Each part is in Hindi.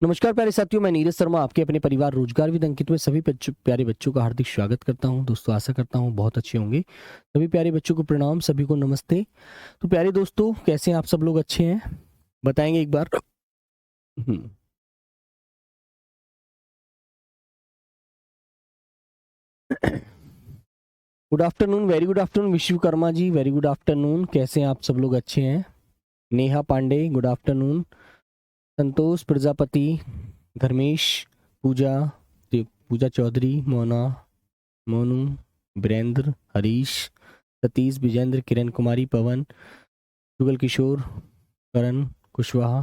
नमस्कार प्यारे साथियों, मैं नीरज शर्मा आपके अपने परिवार रोजगार विद अंकित में सभी प्यारे बच्चों का हार्दिक स्वागत करता हूं। दोस्तों आशा करता हूं बहुत अच्छे होंगे। सभी प्यारे बच्चों को प्रणाम, सभी को नमस्ते। तो प्यारे दोस्तों, कैसे हैं आप सब लोग? अच्छे हैं? बताएंगे एक बार। Good afternoon, very good afternoon Vishwakarma ji, very good afternoon. कैसे हैं आप सब लोग? अच्छे हैं? Neha Pandey, good afternoon. संतोष प्रजापति, धर्मेश, पूजा, पूजा चौधरी, मोनू, वीरेंद्र, हरीश, सतीश, विजेंद्र, किरण कुमारी, पवन, जुगल किशोर, करण कुशवाहा,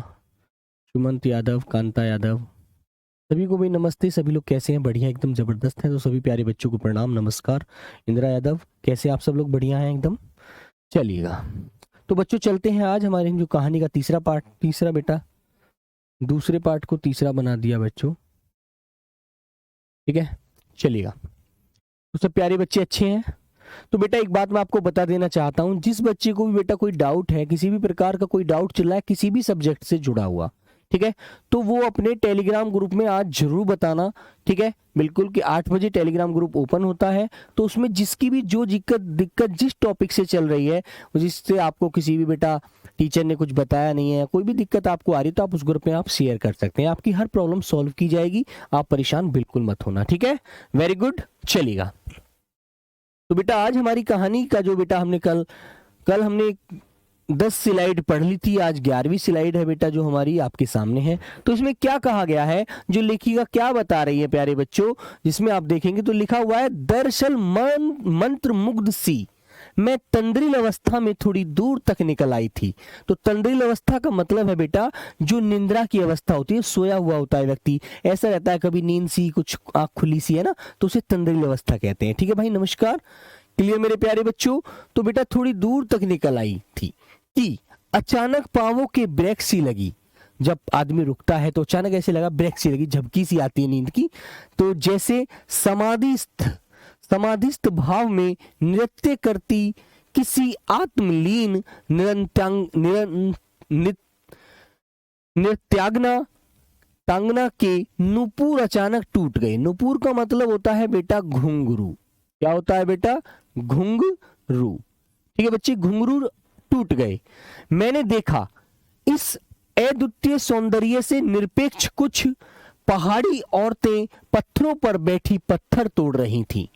सुमंत यादव, कांता यादव, सभी को भी नमस्ते। सभी लोग कैसे हैं? बढ़िया, एकदम जबरदस्त हैं। तो सभी प्यारे बच्चों को प्रणाम, नमस्कार। इंदिरा यादव, कैसे आप सब लोग? बढ़िया हैं एकदम। चलिएगा, तो बच्चों चलते हैं। आज हमारे जो कहानी का तीसरा पार्ट, तीसरा बेटा, दूसरे पार्ट को तीसरा बना दिया बच्चों, ठीक है। चलिएगा, तो सब प्यारे बच्चे अच्छे हैं? तो बेटा एक बात मैं आपको बता देना चाहता हूं, जिस बच्चे को भी बेटा कोई डाउट है, किसी भी प्रकार का कोई डाउट चल रहा है किसी भी सब्जेक्ट से जुड़ा हुआ, ठीक है, तो वो अपने टेलीग्राम ग्रुप में आज जरूर बताना, ठीक है। बिल्कुल कि 8 बजे टेलीग्राम ग्रुप ओपन होता है, तो उसमें जिसकी भी जो दिक्कत जिस टॉपिक से चल रही है, जिससे आपको किसी भी बेटा टीचर ने कुछ बताया नहीं है, कोई भी दिक्कत आपको आ रही है, तो आप उस ग्रुप में आप शेयर कर सकते हैं। आपकी हर प्रॉब्लम सॉल्व की जाएगी, आप परेशान बिल्कुल मत होना, ठीक है। वेरी गुड, चलिएगा। तो बेटा आज हमारी कहानी का जो बेटा हमने कल हमने 10 स्लाइड पढ़ ली थी, आज 11वीं स्लाइड है बेटा जो हमारी आपके सामने है। तो इसमें क्या कहा गया है, जो लेखिका क्या बता रही है प्यारे बच्चों, जिसमें आप देखेंगे तो लिखा हुआ है, दरअसल मंत्र मुग्ध सी मैं तंद्रिल अवस्था में थोड़ी दूर तक निकल आई थी। तो तंद्रिल अवस्था का मतलब है बेटा जो निंद्रा की अवस्था होती है, सोया हुआ होता है व्यक्ति, ऐसा रहता है, कभी नींद सी, कुछ आंख खुली सी है ना, तो उसे तंद्रिल अवस्था कहते हैं, ठीक है भाई। नमस्कार, क्लियर मेरे प्यारे बच्चों? तो बेटा थोड़ी दूर तक निकल आई थी कि अचानक पांवों के ब्रेक सी लगी। जब आदमी रुकता है तो अचानक ऐसे लगा, ब्रेक सी लगी, झपकी सी आती है नींद की, तो जैसे समाधिस्थ भाव में नृत्य करती किसी आत्मलीन नृत्यांगना टांगना के नुपुर अचानक टूट गए। नुपुर का मतलब होता है बेटा घुंघरू। क्या होता है बेटा? घुंघरू, ठीक है बच्चे, घुंघरू टूट गए। मैंने देखा इस अद्वितीय सौंदर्य से निरपेक्ष कुछ पहाड़ी औरतें पत्थरों पर बैठी पत्थर तोड़ रही थी।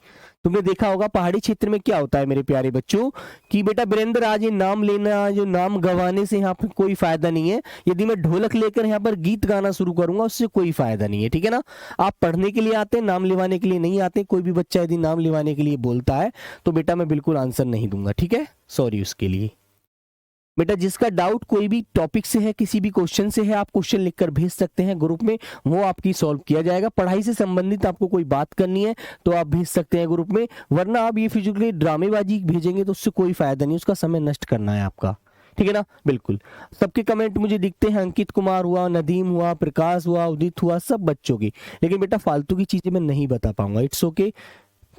तुमने देखा होगा पहाड़ी क्षेत्र में क्या होता है मेरे प्यारे बच्चों, कि बेटा वीरेंद्र आज ये नाम लेना, जो नाम गवाने से यहाँ पर कोई फायदा नहीं है। यदि मैं ढोलक लेकर यहाँ पर गीत गाना शुरू करूंगा उससे कोई फायदा नहीं है, ठीक है ना। आप पढ़ने के लिए आते हैं, नाम लिवाने के लिए नहीं आते। कोई भी बच्चा यदि नाम लिवाने के लिए बोलता है तो बेटा मैं बिल्कुल आंसर नहीं दूंगा, ठीक है, सॉरी उसके लिए। बेटा जिसका डाउट कोई भी टॉपिक से है, किसी भी क्वेश्चन से है, आप क्वेश्चन लिखकर भेज सकते हैं ग्रुप में, वो आपकी सॉल्व किया जाएगा। पढ़ाई से संबंधित आपको कोई बात करनी है तो आप भेज सकते हैं ग्रुप में, वरना आप ये फिजिकली ड्रामेबाजी भेजेंगे तो उससे कोई फायदा नहीं, उसका समय नष्ट करना है आपका, ठीक है ना। बिल्कुल सबके कमेंट मुझे दिखते हैं, अंकित कुमार हुआ, नदीम हुआ, प्रकाश हुआ, उदित हुआ, सब बच्चों की, लेकिन बेटा फालतू की चीजें मैं नहीं बता पाऊंगा, इट्स ओके,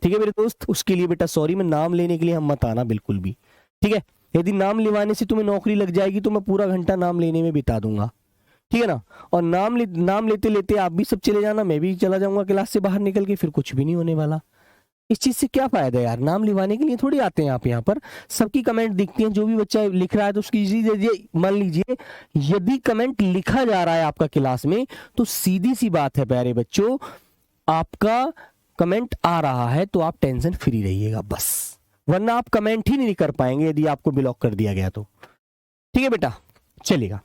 ठीक है मेरे दोस्त। उसके लिए बेटा सॉरी, मैं नाम लेने के लिए हम मत आना बिल्कुल भी, ठीक है। यदि नाम लिवाने से तुम्हें नौकरी लग जाएगी तो मैं पूरा घंटा नाम लेने में बिता दूंगा, ठीक है ना। और नाम लेते लेते आप भी सब चले जाना, मैं भी चला जाऊंगा क्लास से बाहर निकल के, फिर कुछ भी नहीं होने वाला। इस चीज से क्या फायदा है यार, नाम लिवाने के लिए थोड़ी आते हैं आप यहाँ पर। सबकी कमेंट दिखती हैं, जो भी बच्चा लिख रहा है तो उसकी मान लीजिए यदि कमेंट लिखा जा रहा है आपका क्लास में, तो सीधी सी बात है प्यारे बच्चों, आपका कमेंट आ रहा है तो आप टेंशन फ्री रहिएगा बस, वरना आप कमेंट ही नहीं कर पाएंगे यदि आपको ब्लॉक कर दिया गया तो, ठीक है बेटा। चलेगा,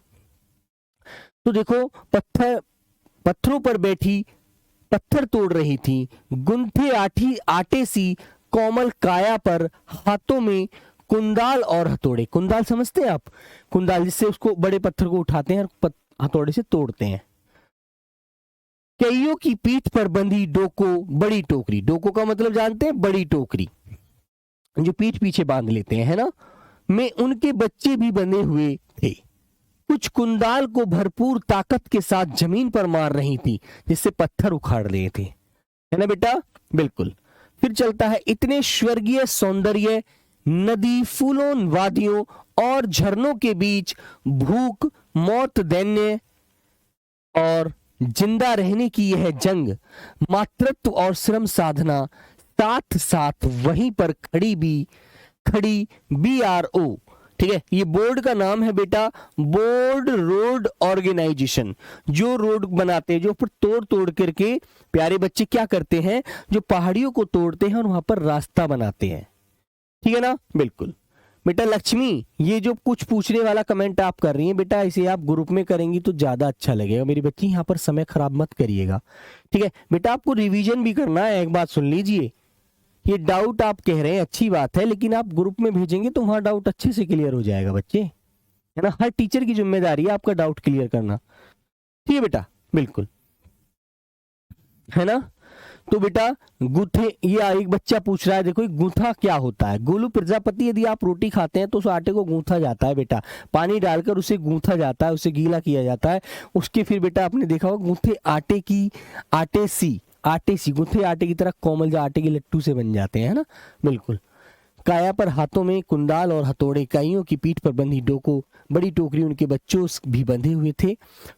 तो देखो पत्थरों पर बैठी पत्थर तोड़ रही थी, गुंथे आटे सी कोमल काया पर हाथों में कुंदाल और हथौड़े। कुंदाल समझते हैं आप? कुंदाल जिससे उसको बड़े पत्थर को उठाते हैं और हथौड़े से तोड़ते हैं। कईयों की पीठ पर बंधी डोको बड़ी टोकरी। डोको का मतलब जानते हैं? बड़ी टोकरी, जो पीठ पीछे बांध लेते हैं, है ना, में उनके बच्चे भी बंधे हुए थे। कुछ कुंदाल को भरपूर ताकत के साथ जमीन पर मार रही थी, जिससे पत्थर उखाड़ रहे थे, है ना बेटा। बिल्कुल, फिर चलता है, इतने स्वर्गीय सौंदर्य, नदी, फूलों, वादियों और झरनों के बीच भूख, मौत, दैन्य और जिंदा रहने की यह जंग, मातृत्व और श्रम साधना, साथ साथ वहीं पर खड़ी BRO। ठीक है, ये बोर्ड का नाम है बेटा, बोर्ड रोड ऑर्गेनाइजेशन। जो रोड बनाते हैं, जो पर तोड़ तोड़ करके प्यारे बच्चे क्या करते हैं, जो पहाड़ियों को तोड़ते हैं और वहां पर रास्ता बनाते हैं। ठीक है ना, बिल्कुल। बेटा लक्ष्मी, ये जो कुछ पूछने वाला कमेंट आप कर रही हैं बेटा, इसे आप ग्रुप में करेंगी तो ज्यादा अच्छा लगेगा। मेरी बच्ची यहाँ पर समय खराब मत करिएगा। ठीक है बेटा, आपको रिवीजन भी करना है। एक बात सुन लीजिए, ये डाउट आप कह रहे हैं अच्छी बात है, लेकिन आप ग्रुप में भेजेंगे तो वहां डाउट अच्छे से क्लियर हो जाएगा बच्चे, है ना। हर टीचर की जिम्मेदारी है आपका डाउट क्लियर करना। ठीक है बेटा, बिल्कुल, है ना। तो बेटा गूथे, ये एक बच्चा पूछ रहा है, देखो गूथा क्या होता है। गोलू प्रजापति, यदि आप रोटी खाते हैं तो उस आटे को गूंथा जाता है बेटा, पानी डालकर उसे गूंथा जाता है, उसे गीला किया जाता है। उसके फिर बेटा आपने देखा होगा गूथे आटे सी गूंथे आटे की तरह कोमल, जो आटे के लट्टू से बन जाते हैं, है ना, बिल्कुल। काया पर हाथों में कुंडाल और हथौड़े, काइयों की पीठ पर बंधी डोको, बड़ी टोकरी उनके बच्चों भी बंधे हुए थे।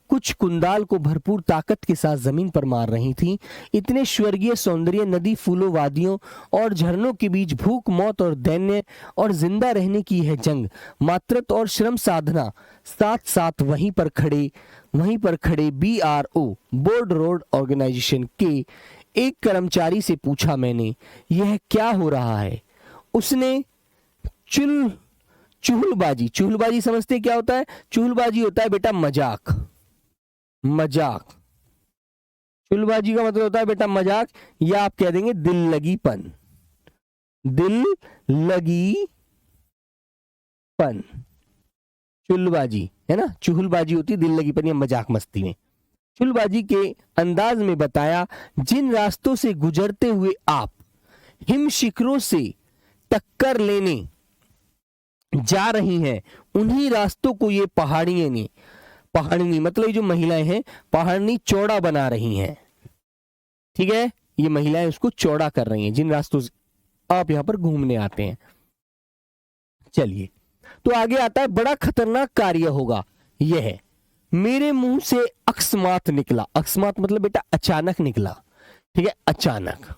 कुछ कुंडाल को भरपूर ताकत के साथ जमीन पर मार रही थीं। इतने स्वर्गीय सौंदर्य, नदी, फूलों, वादियों और झरनों के बीच भूख, मौत और दैन्य और जिंदा रहने की यह जंग, मातृत्व और श्रम साधना, साथ साथ वहीं पर खड़े BRO, बोर्ड रोड ऑर्गेनाइजेशन के एक कर्मचारी से पूछा मैंने, यह क्या हो रहा है। उसने चुहलबाजी समझते क्या होता है। चुहलबाजी होता है बेटा मजाक। चुहलबाजी का मतलब होता है बेटा मजाक, या आप कह देंगे दिल लगीपन। चुहलबाजी है ना, चुहलबाजी होती है दिल लगीपन या मजाक मस्ती में। चुहलबाजी के अंदाज में बताया, जिन रास्तों से गुजरते हुए आप हिम शिखरों से टक्कर लेने जा रही हैं, उन्हीं रास्तों को ये पहाड़नी मतलब ये जो महिलाएं हैं, पहाड़नी चौड़ा बना रही हैं। ठीक है, ये महिलाएं उसको चौड़ा कर रही हैं, जिन रास्तों से आप यहां पर घूमने आते हैं। चलिए, तो आगे आता है, बड़ा खतरनाक कार्य होगा यह है। मेरे मुंह से अकस्मात निकला। अकस्मात मतलब बेटा अचानक निकला। ठीक है, अचानक।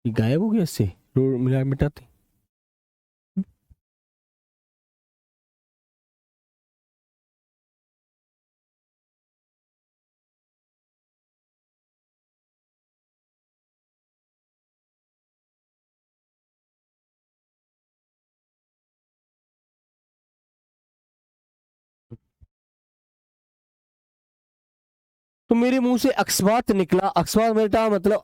गायब हो गया, इससे मिला मिटाते। तो मेरे मुंह से अकस्मात निकला। अकस्मात बेटा मतलब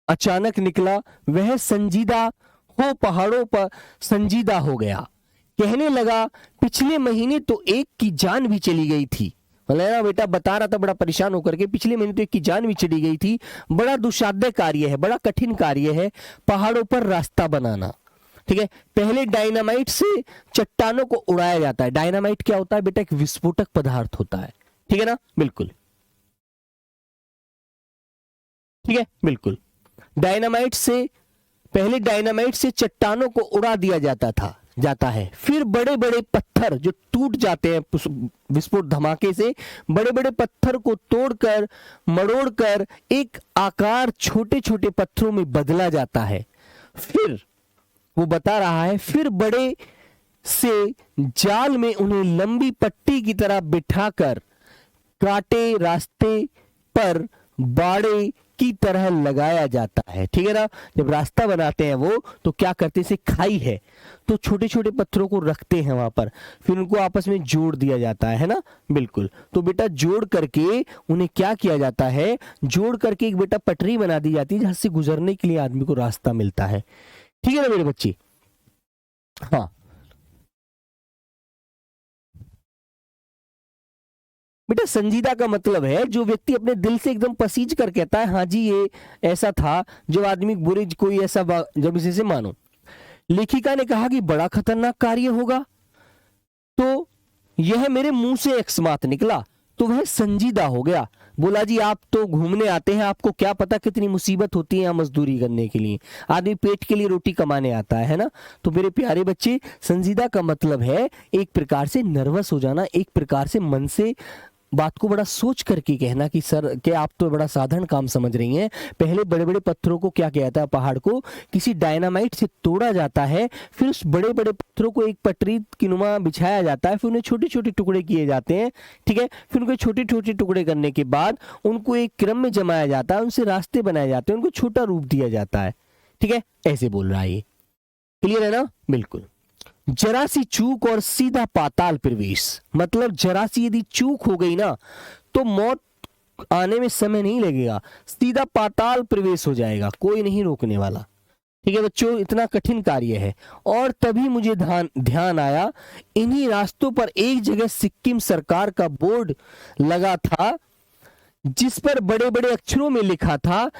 अचानक निकला। वह संजीदा हो पहाड़ों पर संजीदा हो गया। कहने लगा, पिछले महीने तो एक की जान भी चली गई थी। ना बेटा बता रहा था बड़ा परेशान होकर के, पिछले महीने तो एक की जान भी चली गई थी। बड़ा दुस्साध्य कार्य है, बड़ा कठिन कार्य है पहाड़ों पर रास्ता बनाना। ठीक है, पहले डायनामाइट से चट्टानों को उड़ाया जाता है। डायनामाइट क्या होता है बेटा, एक विस्फोटक पदार्थ होता है। ठीक है ना, बिल्कुल। ठीक है, बिल्कुल। पहले डायनामाइट से चट्टानों को उड़ा दिया जाता है। फिर बड़े बड़े पत्थर जो टूट जाते हैं विस्फोट धमाके से, बड़े बड़े पत्थर को तोड़कर मरोड़कर एक आकार छोटे छोटे पत्थरों में बदला जाता है। फिर वो बता रहा है, फिर बड़े से जाल में उन्हें लंबी पट्टी की तरह बिठाकर कांटे रास्ते पर बाड़े की तरह लगाया जाता है। ठीक है ना, जब रास्ता बनाते हैं वो तो क्या करते हैं, खाई है तो छोटे छोटे पत्थरों को रखते हैं वहां पर, फिर उनको आपस में जोड़ दिया जाता है ना, बिल्कुल। तो बेटा जोड़ करके उन्हें क्या किया जाता है, जोड़ करके एक बेटा पटरी बना दी जाती है जहां से गुजरने के लिए आदमी को रास्ता मिलता है। ठीक है ना मेरे बच्चे। हाँ बेटा, संजीदा का मतलब है जो व्यक्ति अपने दिल से एकदम पसीज कर कहता है, हाँ जी ये ऐसा था, जो आदमी बुरे कोई ऐसा जब इसे से मानो। लेखिका ने कहा कि बड़ा खतरनाक कार्य होगा। तो यह मेरे मुंह से अकस्मात निकला तो वह संजीदा हो गया। बोला जी आप तो घूमने आते हैं, आपको क्या पता कितनी मुसीबत होती है यहाँ मजदूरी करने के लिए, आदमी पेट के लिए रोटी कमाने आता है ना। तो मेरे प्यारे बच्चे, संजीदा का मतलब है एक प्रकार से नर्वस हो जाना, एक प्रकार से मन से बात को बड़ा सोच करके कहना कि सर क्या आप तो बड़ा साधारण काम समझ रही हैं। पहले बड़े बड़े पत्थरों को क्या कहता है, पहाड़ को किसी डायनामाइट से तोड़ा जाता है, फिर उस बड़े बड़े पत्थरों को एक पटरी की नुमा बिछाया जाता है, फिर उन्हें छोटे छोटे टुकड़े किए जाते हैं, ठीक है। फिर उनको छोटे छोटे टुकड़े करने के बाद उनको एक क्रम में जमाया जाता है, उनसे रास्ते बनाए जाते हैं, उनको छोटा रूप दिया जाता है, ठीक है। ऐसे बोल रहा है ये, क्लियर है ना, बिल्कुल। जरा सी चूक और सीधा पाताल प्रवेश, मतलब जरा सी यदि चूक हो गई ना तो मौत आने में समय नहीं लगेगा, सीधा पाताल प्रवेश हो जाएगा, कोई नहीं रोकने वाला, ठीक है बच्चों। इतना कठिन कार्य है। और तभी मुझे ध्यान आया, इन्हीं रास्तों पर एक जगह सिक्किम सरकार का बोर्ड लगा था जिस पर बड़े बड़े अक्षरों में लिखा था,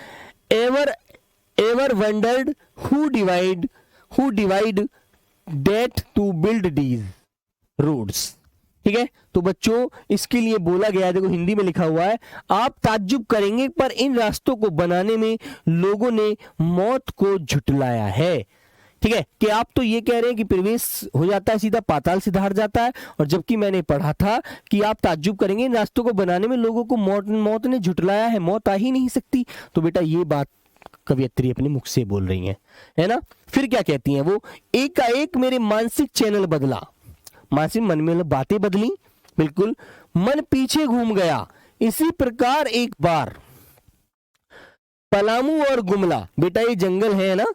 ever wondered who divide date to build these roads, ठीक है। तो बच्चों इसके लिए बोला गया है, देखो हिंदी में लिखा हुआ है, आप ताज्जुब करेंगे पर इन रास्तों को बनाने में लोगों ने मौत को झुटलाया है, ठीक है। कि आप तो ये कह रहे हैं कि प्रवेश हो जाता है सीधा पाताल से धार जाता है, और जबकि मैंने पढ़ा था कि आप ताज्जुब करेंगे इन रास्तों को बनाने में लोगों को मौत ने झुटलाया है, मौत आ ही नहीं सकती। तो बेटा ये बात कवियत्री अपने मुख से बोल रही हैं, है ना। फिर क्या कहती हैं वो, एकाएक मेरे मानसिक चैनल बदला, मानसिक मन में बातें बदली, बिल्कुल मन पीछे घूम गया। इसी प्रकार एक बार पलामू और गुमला, बेटा ये जंगल है ना,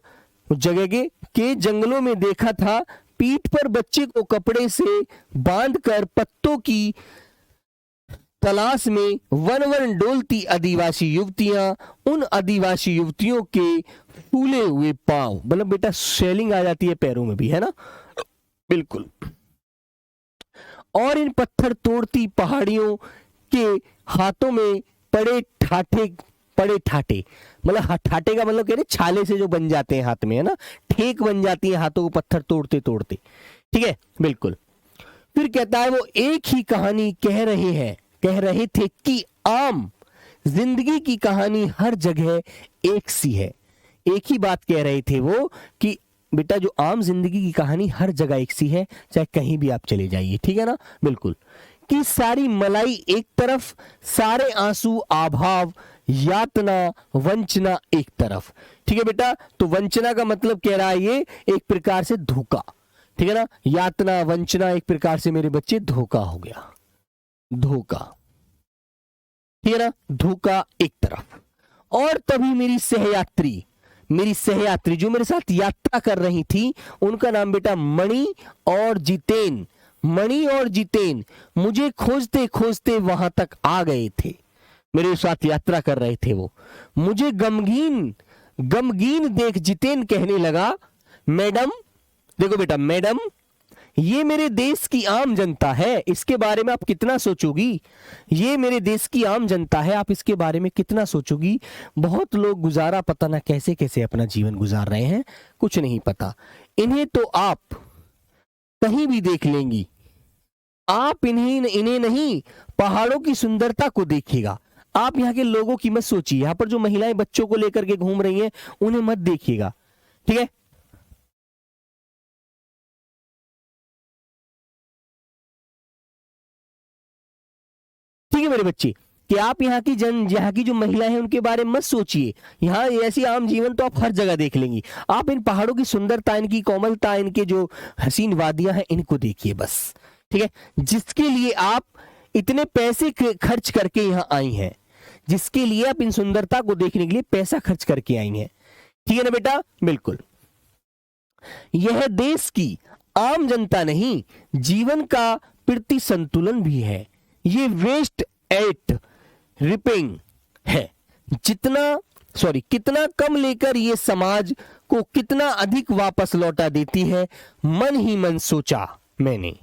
उस जगह के जंगलों में देखा था, पीठ पर बच्चे को कपड़े से बांधकर पत्तों की तलाश में वन वन डोलती आदिवासी युवतियां, उन आदिवासी युवतियों के फूले हुए पांव, मतलब बेटा स्वेलिंग आ जाती है पैरों में भी, है ना, बिल्कुल। और इन पत्थर तोड़ती पहाड़ियों के हाथों में पड़े ठाटे, मतलब ठाटे का मतलब कह रहे छाले से जो बन जाते हैं हाथ में, है ना, ठेक बन जाती है हाथों को पत्थर तोड़ते तोड़ते, ठीक है, बिल्कुल। फिर कहता है वो एक ही कहानी कह रहे थे कि आम जिंदगी की कहानी हर जगह एक सी है। एक ही बात कह रहे थे वो कि बेटा जो आम जिंदगी की कहानी हर जगह एक सी है, चाहे कहीं भी आप चले जाइए, ठीक है ना, बिल्कुल। कि सारी मलाई एक तरफ, सारे आंसू अभाव, यातना वंचना एक तरफ, ठीक है बेटा। तो वंचना का मतलब कह रहा है ये एक प्रकार से धोखा, ठीक है ना, यातना वंचना एक प्रकार से मेरे बच्चे धोखा हो गया, धोखा, ठीक है ना, धोखा एक तरफ। और तभी मेरी सहयात्री जो मेरे साथ यात्रा कर रही थी, उनका नाम बेटा मणि और जितेन मुझे खोजते खोजते वहां तक आ गए थे, मेरे साथ यात्रा कर रहे थे वो। मुझे गमगीन देख जितेन कहने लगा, मैडम, देखो बेटा मैडम, ये मेरे देश की आम जनता है, इसके बारे में आप कितना सोचोगी, ये मेरे देश की आम जनता है, आप इसके बारे में कितना सोचोगी। बहुत लोग गुजारा पता ना कैसे कैसे अपना जीवन गुजार रहे हैं, कुछ नहीं पता, इन्हें तो आप कहीं भी देख लेंगी, आप इन्हें नहीं, पहाड़ों की सुंदरता को देखिएगा। आप यहाँ के लोगों की मत सोचिए, यहाँ पर जो महिलाएं बच्चों को लेकर के घूम रही हैं उन्हें मत देखिएगा, ठीक है। ठीक है मेरे बच्चे, कि आप यहाँ की जो महिलाएं हैं उनके बारे में मत सोचिए, यहाँ ऐसी आम जीवन तो आप हर जगह देख लेंगी। आप इन पहाड़ों की सुंदरता, इनकी कोमलता, इनके जो हसीन वादियां हैं इनको देखिए बस, ठीक है। जिसके लिए आप इतने पैसे खर्च करके यहाँ आई हैं, जिसके लिए आप इन सुंदरता को देखने के लिए पैसा खर्च करके आई हैं, ठीक है ना बेटा, बिल्कुल। यह देश की आम जनता नहीं, जीवन का प्रति संतुलन भी है। ये वेस्ट एट रिपिंग है, कितना कम लेकर ये समाज को कितना अधिक वापस लौटा देती है, मन ही मन सोचा मैंने।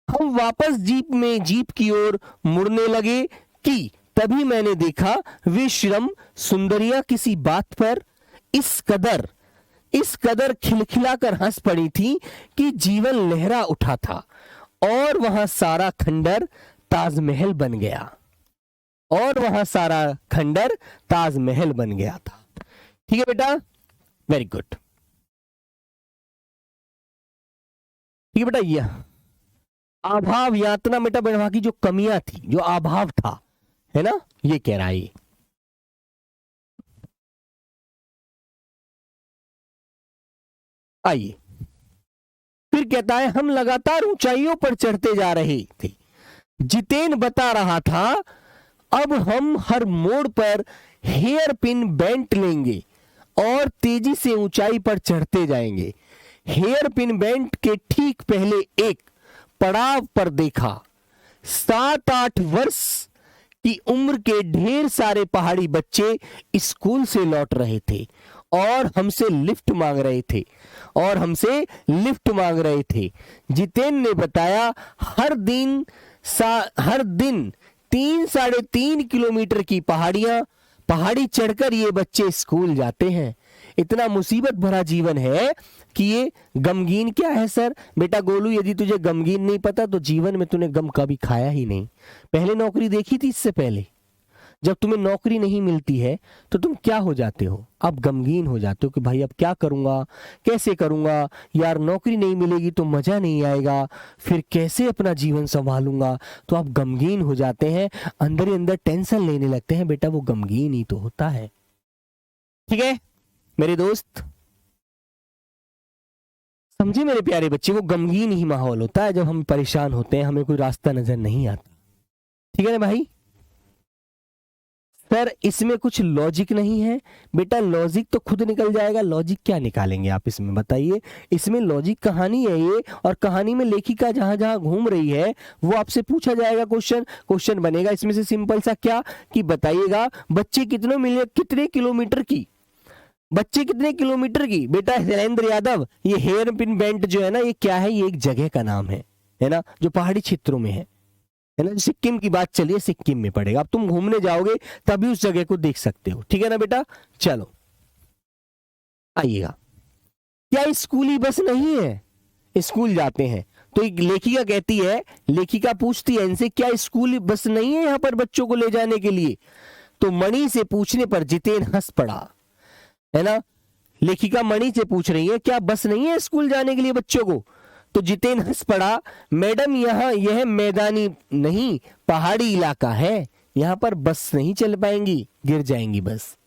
हम वापस जीप की ओर मुड़ने लगे कि तभी मैंने देखा वे श्रम सुंदरियां किसी बात पर इस कदर खिलखिलाकर हंस पड़ी थी कि जीवन लहरा उठा था और वहां सारा खंडर ताजमहल बन गया, और वहां सारा खंडर ताजमहल बन गया था। ठीक है बेटा, वेरी गुड। ठीक है बेटा, यह अभाव यातना बेटा वहां की जो कमियां थी, जो अभाव था, है ना, ये कह रहा है। आइए फिर कहता है, हम लगातार ऊंचाइयों पर चढ़ते जा रहे थे। जितेन बता रहा था, अब हम हर मोड़ पर हेयर पिन बेंट लेंगे और तेजी से ऊंचाई पर चढ़ते जाएंगे। हेयर पिन बेंट के ठीक पहले एक पड़ाव पर देखा, 7-8 वर्ष की उम्र के ढेर सारे पहाड़ी बच्चे स्कूल से लौट रहे थे और हमसे लिफ्ट मांग रहे थे, और हमसे लिफ्ट मांग रहे थे। जितेन ने बताया, हर दिन 3-3.5 किलोमीटर की पहाड़ी चढ़कर ये बच्चे स्कूल जाते हैं। इतना मुसीबत भरा जीवन है कि ये गमगीन क्या है सर? बेटा गोलू, यदि तुझे गमगीन नहीं पता तो जीवन में तूने गम कभी खाया ही नहीं। पहले नौकरी देखी थी इससे पहले? जब तुम्हें नौकरी नहीं मिलती है तो तुम क्या हो जाते हो? अब गमगीन हो जाते हो कि भाई अब क्या करूंगा, कैसे करूंगा, यार नौकरी नहीं मिलेगी तो मजा नहीं आएगा, फिर कैसे अपना जीवन संभालूंगा। तो आप गमगीन हो जाते हैं, अंदर ही अंदर टेंशन लेने लगते हैं। बेटा वो गमगीन ही तो होता है। ठीक है मेरे दोस्त, समझे मेरे प्यारे बच्चे, वो गमगीन ही माहौल होता है जब हम परेशान होते हैं, हमें कोई रास्ता नजर नहीं आता। ठीक है ना भाई? सर इसमें कुछ लॉजिक नहीं है। बेटा लॉजिक तो खुद निकल जाएगा, लॉजिक क्या निकालेंगे आप इसमें बताइए? इसमें लॉजिक कहानी है ये, और कहानी में लेखिका जहां जहां घूम रही है वो आपसे पूछा जाएगा क्वेश्चन बनेगा इसमें से सिंपल सा, क्या कि बताइएगा बच्चे कितने किलोमीटर की, बच्चे कितने किलोमीटर की? बेटा शैलेंद्र यादव, ये हेयर पिन बेंट जो है ना, ये क्या है? ये एक जगह का नाम है ना, जो पहाड़ी क्षेत्रों में है ना। सिक्किम की बात चलिए, सिक्किम में पड़ेगा। अब तुम घूमने जाओगे तभी उस जगह को देख सकते हो। ठीक है ना बेटा? चलो आइएगा। क्या स्कूली बस नहीं है? स्कूल जाते हैं तो एक लेखिका कहती है, लेखिका पूछती है इनसे, क्या स्कूल बस नहीं है यहां पर बच्चों को ले जाने के लिए? तो मणि से पूछने पर जितेन हंस पड़ा, है ना। लेखिका मणि से पूछ रही है, क्या बस नहीं है स्कूल जाने के लिए बच्चों को? तो जितेन हंस पड़ा, मैडम यह मैदानी नहीं पहाड़ी इलाका है, यहां पर बस नहीं चल पाएंगी, गिर जाएंगी बस,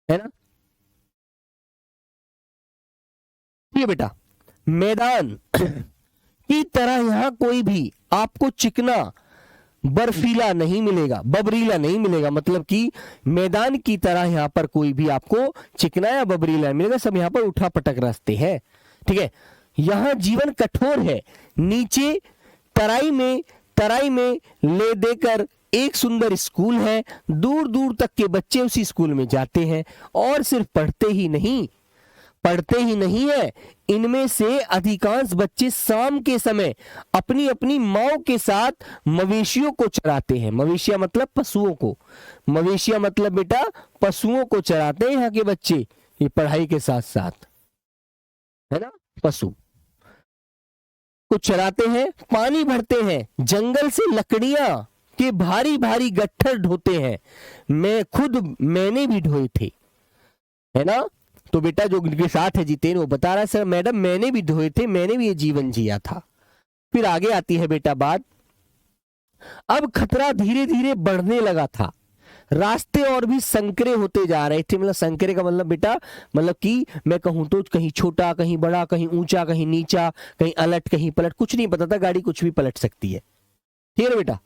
है ना। ये बेटा मैदान की तरह यहां कोई भी आपको चिकना बर्फीला नहीं मिलेगा, बबरीला नहीं मिलेगा। मतलब कि मैदान की तरह यहां पर कोई भी आपको चिकना या बबरीला नहीं मिलेगा, सब यहां पर उठा पटक रास्ते हैं। ठीक है, यहां जीवन कठोर है। नीचे तराई में ले देकर एक सुंदर स्कूल है, दूर दूर तक के बच्चे उसी स्कूल में जाते हैं और सिर्फ पढ़ते ही नहीं है, इनमें से अधिकांश बच्चे शाम के समय अपनी अपनी माओ के साथ मवेशियों को चराते हैं। मवेशिया मतलब पशुओं को, मवेशिया मतलब बेटा पशुओं को चराते हैं यहाँ के बच्चे, ये पढ़ाई के साथ साथ, है ना, पशु को चराते हैं, पानी भरते हैं, जंगल से लकड़ियां के भारी भारी गट्ठर ढोते हैं। मैंने भी ढोए थे, है ना। तो बेटा जो उनके साथ है जितेन, वो बता रहा है, सर मैडम मैंने भी ढोए थे, मैंने भी ये जीवन जिया था। फिर आगे आती है बेटा बात, अब खतरा धीरे धीरे बढ़ने लगा था, रास्ते और भी संकरे होते जा रहे थे। मतलब संकरे का मतलब बेटा, मतलब कि मैं कहूं तो कहीं छोटा, कहीं बड़ा, कहीं ऊंचा, कहीं नीचा, कहीं अलट, कहीं पलट, कुछ नहीं पता था, गाड़ी कुछ भी पलट सकती है। ठीक है बेटा,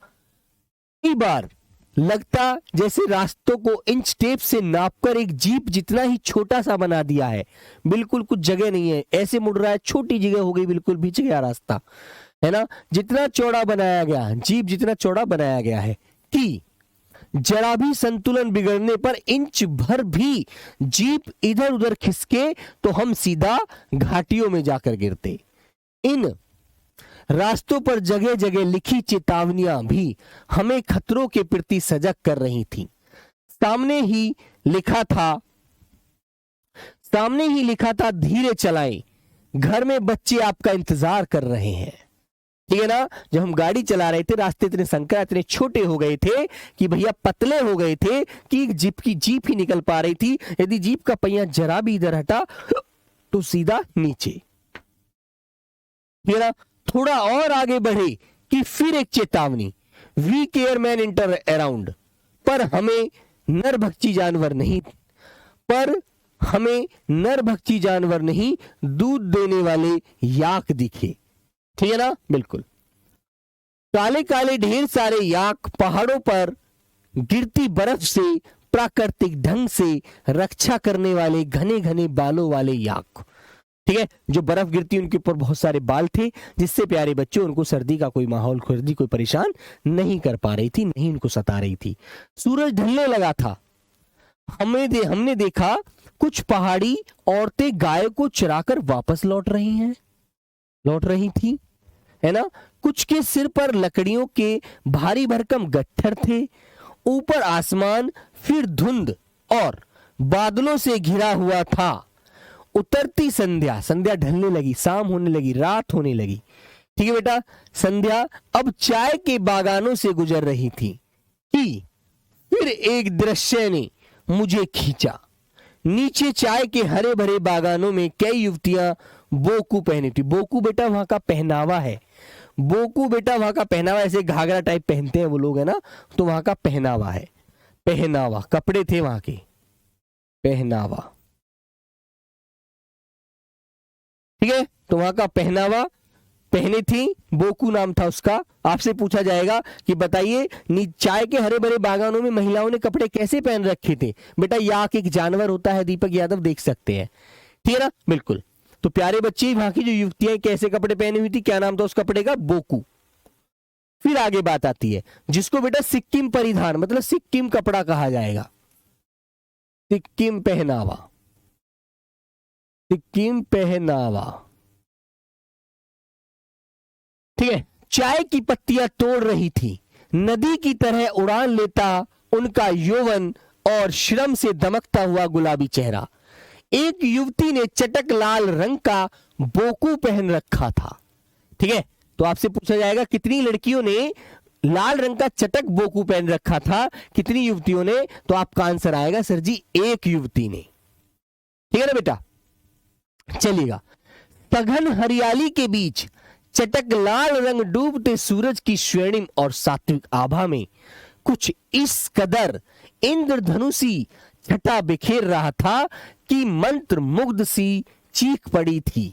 कई बार लगता जैसे रास्तों को इंच टेप से नापकर एक जीप जितना ही छोटा सा बना दिया है। बिल्कुल कुछ जगह नहीं है, ऐसे मुड़ रहा है, छोटी जगह हो गई, बिल्कुल बीच गया रास्ता, है ना। जितना चौड़ा बनाया गया, जीप जितना चौड़ा बनाया गया है कि जरा भी संतुलन बिगड़ने पर इंच भर भी जीप इधर उधर खिसके तो हम सीधा घाटियों में जाकर गिरते। इन रास्तों पर जगह जगह लिखी चेतावनियां भी हमें खतरों के प्रति सजग कर रही थी। सामने ही लिखा था धीरे चलाएं, घर में बच्चे आपका इंतजार कर रहे हैं। ठीक है ना। जब हम गाड़ी चला रहे थे, रास्ते इतने संकरा, इतने छोटे हो गए थे कि भैया पतले हो गए थे कि जीप ही निकल पा रही थी। यदि जीप का पहिया जरा भी इधर हटा तो सीधा नीचे, ठीक है ना। थोड़ा और आगे बढ़े कि फिर एक चेतावनी, beware man eater around. पर हमें नरभक्षी जानवर नहीं दूध देने वाले याक दिखे, ठीक है ना। बिल्कुल काले काले ढेर सारे याक, पहाड़ों पर गिरती बर्फ से प्राकृतिक ढंग से रक्षा करने वाले घने घने बालों वाले याक, ठीक है। जो बर्फ गिरती उनके ऊपर बहुत सारे बाल थे, जिससे प्यारे बच्चों उनको सर्दी का कोई माहौल, सर्दी कोई परेशान नहीं कर पा रही थी, नहीं उनको सता रही थी। सूरज ढलने लगा था। हमने देखा कुछ पहाड़ी औरतें गाय को चराकर वापस लौट रही थी, है ना। कुछ के सिर पर लकड़ियों के भारी भरकम गट्ठर थे। ऊपर आसमान फिर धुंध और बादलों से घिरा हुआ था। उतरती संध्या ढलने लगी, शाम होने लगी, रात होने लगी, ठीक है बेटा। संध्या अब चाय के बागानों से गुजर रही थी कि फिर एक दृश्य ने मुझे खींचा। नीचे चाय के हरे भरे बागानों में कई युवतियां बोकू पहनी थी। बोकू बेटा वहां का पहनावा है। ऐसे घाघरा टाइप पहनते हैं वो लोग, है ना। तो वहां का पहनावा है, कपड़े थे वहां के, पहनावा, ठीक है। तो वहां का पहनावा पहने थी, बोकू नाम था उसका। आपसे पूछा जाएगा कि बताइए चाय के हरे भरे बागानों में महिलाओं ने कपड़े कैसे पहन रखे थे। बेटा याक एक जानवर होता है, दीपक यादव, देख सकते हैं, ठीक है ना। बिल्कुल। तो प्यारे बच्चे, वहां की जो युवतियां कैसे कपड़े पहनी हुई थी, क्या नाम था उस कपड़े का, बोकू। फिर आगे बात आती है जिसको बेटा सिक्किम परिधान, मतलब सिक्किम कपड़ा कहा जाएगा, सिक्किम पहनावा, ठीक है। चाय की पत्तियां तोड़ रही थी। नदी की तरह उड़ान लेता उनका यौवन और श्रम से दमकता हुआ गुलाबी चेहरा। एक युवती ने चटक लाल रंग का बोकू पहन रखा था, ठीक है। तो आपसे पूछा जाएगा कितनी लड़कियों ने लाल रंग का चटक बोकू पहन रखा था, कितनी युवतियों ने। तो आपका आंसर आएगा सर जी एक युवती ने, ठीक है ना बेटा। चलिएगा। सघन हरियाली के बीच चटक लाल रंग डूबते सूरज की स्वर्णिम और सात्विक आभा में कुछ इस कदर इंद्रधनुषी छटा बिखेर रहा था कि मंत्र मुग्ध सी चीख पड़ी थी,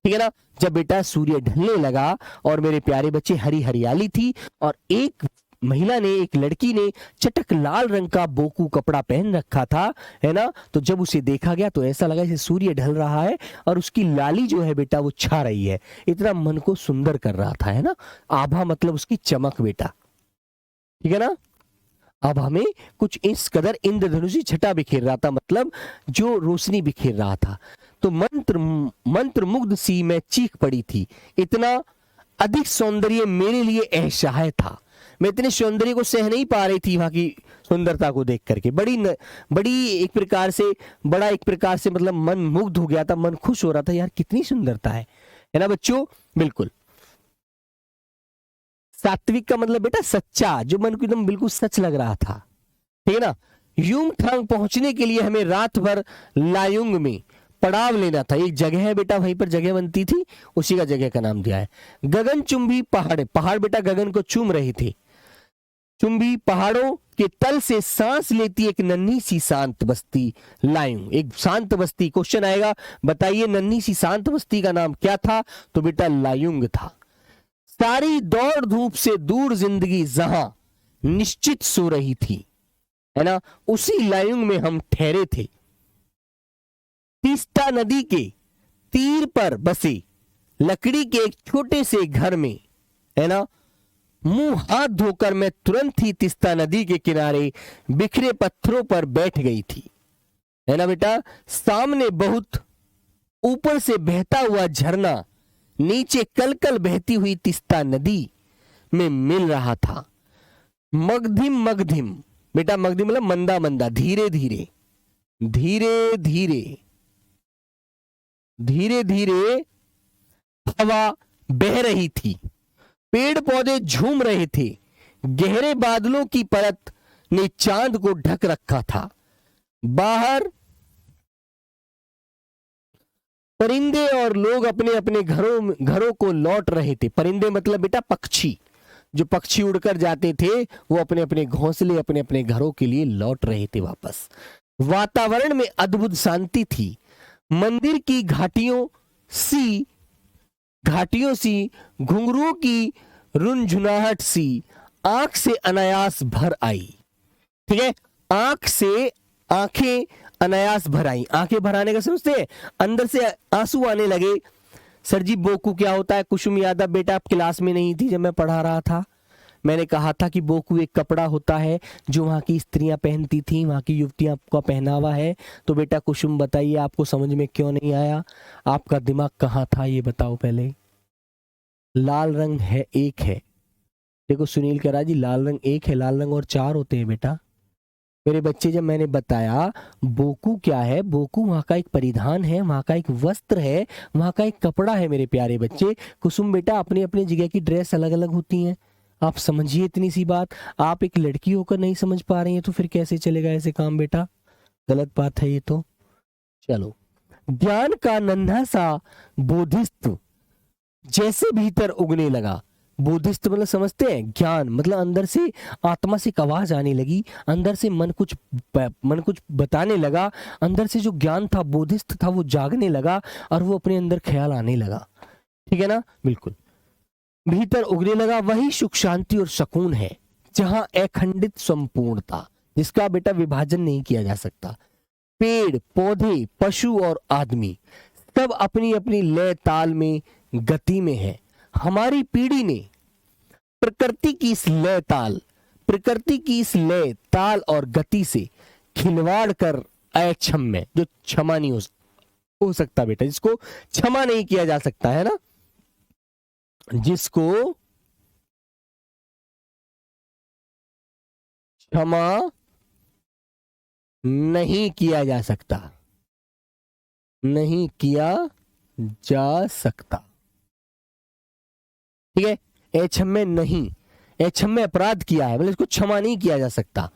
ठीक है ना। जब बेटा सूर्य ढलने लगा और मेरे प्यारे बच्चे हरी हरियाली थी और एक महिला ने, एक लड़की ने चटक लाल रंग का बोकू कपड़ा पहन रखा था, है ना। तो जब उसे देखा गया तो ऐसा लगा जैसे सूर्य ढल रहा है और उसकी लाली जो है बेटा वो छा रही है, इतना मन को सुंदर कर रहा था, है ना। आभा मतलब उसकी चमक बेटा, ठीक है ना। अब हमें कुछ इस कदर इंद्रधनुषी छटा बिखेर रहा था, मतलब जो रोशनी बिखेर रहा था। तो मंत्र मुग्ध सी मैं चीख पड़ी थी। इतना अधिक सौंदर्य मेरे लिए असह्य था। मैं इतने सौंदर्य को सह नहीं पा रही थी, वहां की सुंदरता को देख करके। बड़ी एक प्रकार से मतलब मन मुग्ध हो गया था, मन खुश हो रहा था, यार कितनी सुंदरता है ना बच्चों। बिल्कुल। सात्विक का मतलब बेटा सच्चा, जो मन को एकदम बिल्कुल सच लग रहा था, ठीक है ना। यूमथांग पहुंचने के लिए हमें रात भर लायुंग में पड़ाव लेना था। एक जगह है बेटा, वहीं पर जगह बनती थी, उसी का जगह का नाम दिया है। गगनचुंबी पहाड़ बेटा गगन को चूम रहे थे। चुंबी पहाड़ों के तल से सांस लेती एक नन्ही सी शांत बस्ती लायुंग, एक शांत बस्ती। क्वेश्चन आएगा बताइए नन्ही सी शांत बस्ती का नाम क्या था, तो बेटा लायुंग था। सारी दौड़ धूप से दूर जिंदगी जहां निश्चित सो रही थी, है ना, उसी लायुंग में हम ठहरे थे। तीस्ता नदी के तीर पर बसे लकड़ी के एक छोटे से घर में, है ना, मुंह हाथ धोकर मैं तुरंत ही तीस्ता नदी के किनारे बिखरे पत्थरों पर बैठ गई थी, है ना बेटा। सामने बहुत ऊपर से बहता हुआ झरना नीचे कलकल बहती हुई तीस्ता नदी में मिल रहा था। मगधिम बेटा, मगधिम मतलब मंदा मंदा, धीरे धीरे हवा बह रही थी। पेड़ पौधे झूम रहे थे, गहरे बादलों की परत ने चांद को ढक रखा था। बाहर परिंदे और लोग अपने अपने घरों को लौट रहे थे। परिंदे मतलब बेटा पक्षी, जो पक्षी उड़कर जाते थे वो अपने अपने घोंसले, अपने अपने घरों के लिए लौट रहे थे वापस। वातावरण में अद्भुत शांति थी। मंदिर की घाटियों सी घुंघरुओं की रुनझुनाहट सी आंख से अनायास भर आई। ठीक है, आंखें अनायास भर आई। आंखें भर आने का समझते हैं, अंदर से आंसू आने लगे। सर जी बोकू क्या होता है? कुसुम यादव बेटा आप क्लास में नहीं थी जब मैं पढ़ा रहा था। मैंने कहा था कि बोकू एक कपड़ा होता है जो वहां की स्त्रियां पहनती थी, वहां की युवतियां का पहनावा है। तो बेटा कुसुम बताइए आपको समझ में क्यों नहीं आया? आपका दिमाग कहाँ था ये बताओ पहले। लाल रंग है, एक है। देखो सुनील करा जी, लाल रंग एक है, लाल रंग और चार होते हैं बेटा। मेरे बच्चे जब मैंने बताया बोकू क्या है, बोकू वहां का एक परिधान है, वहां का एक वस्त्र है, वहां का एक कपड़ा है मेरे प्यारे बच्चे। कुसुम बेटा अपनी अपनी जगह की ड्रेस अलग अलग होती हैं, आप समझिए इतनी सी बात। आप एक लड़की होकर नहीं समझ पा रही हैं तो फिर कैसे चलेगा ऐसे काम बेटा, गलत बात है ये तो। चलो, ज्ञान का नन्हा सा बोधिस्त्व जैसे भीतर उगने लगा। बोधिस्त्व मतलब समझते हैं, ज्ञान मतलब अंदर से आत्मा से एक आवाज आने लगी, अंदर से मन कुछ बताने लगा। अंदर से जो ज्ञान था, बोधिस्त्व था, वो जागने लगा और वो अपने अंदर ख्याल आने लगा। ठीक है ना, बिल्कुल भीतर उगने लगा। वही सुख शांति और सुकून है जहां अखंडित संपूर्णता, जिसका बेटा विभाजन नहीं किया जा सकता। पेड़ पौधे, पशु और आदमी सब अपनी अपनी लय ताल में, गति में है। हमारी पीढ़ी ने प्रकृति की इस लय ताल और गति से खिलवाड़ कर अक्षम्य, जो क्षमा नहीं हो सकता बेटा, जिसको क्षमा नहीं किया जा सकता है ना, जिसको क्षमा नहीं किया जा सकता, नहीं किया जा सकता। ठीक है, अक्षम्य नहीं, अक्षम्य अपराध किया है, मतलब इसको क्षमा नहीं किया जा सकता।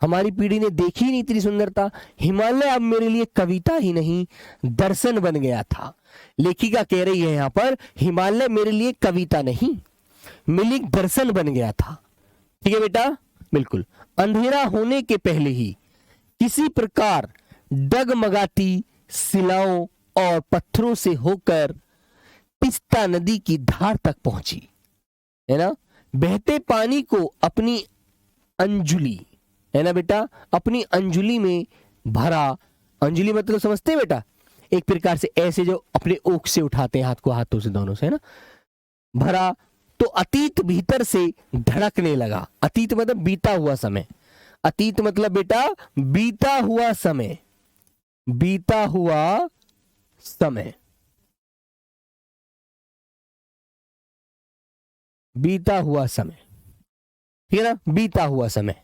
हमारी पीढ़ी ने देखी नहीं इतनी सुंदरता। हिमालय अब मेरे लिए कविता ही नहीं दर्शन बन गया था। लेखिका कह रही है यहां पर, हिमालय मेरे लिए कविता नहीं, मेरे लिए दर्शन बन गया था। ठीक है बेटा, बिल्कुल। अंधेरा होने के पहले ही किसी प्रकार डगमगाती शिलाओं और पत्थरों से होकर तिस्ता नदी की धार तक पहुंची, है ना। बहते पानी को अपनी अंजुली, है ना बेटा, अपनी अंजुली में भरा। अंजुली मतलब समझते हैं बेटा, एक प्रकार से ऐसे जो अपने ओख से उठाते हैं हाथ को, हाथों से दोनों से, है ना, भरा। तो अतीत भीतर से धड़कने लगा। अतीत मतलब बीता हुआ समय, अतीत मतलब बेटा बीता हुआ समय, बीता हुआ समय, बीता हुआ समय, ठीक है ना, बीता हुआ समय।